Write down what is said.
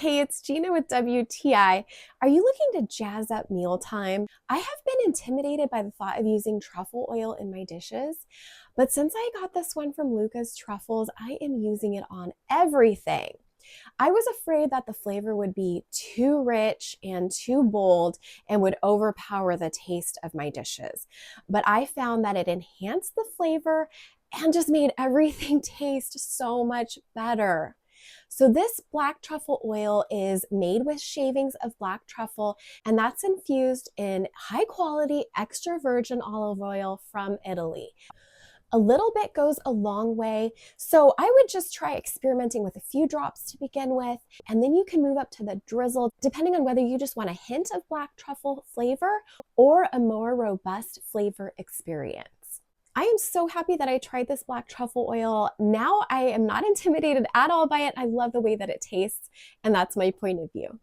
Hey, it's Gina with WTI. Are you looking to jazz up mealtime? I have been intimidated by the thought of using truffle oil in my dishes, but since I got this one from Luca's Truffles, I am using it on everything. I was afraid that the flavor would be too rich and too bold and would overpower the taste of my dishes. But I found that it enhanced the flavor and just made everything taste so much better. So this black truffle oil is made with shavings of black truffle, and that's infused in high quality extra virgin olive oil from Italy. A little bit goes a long way, so I would just try experimenting with a few drops to begin with, and then you can move up to the drizzle depending on whether you just want a hint of black truffle flavor or a more robust flavor experience. I am so happy that I tried this black truffle oil. Now I am not intimidated at all by it. I love the way that it tastes, and that's my point of view.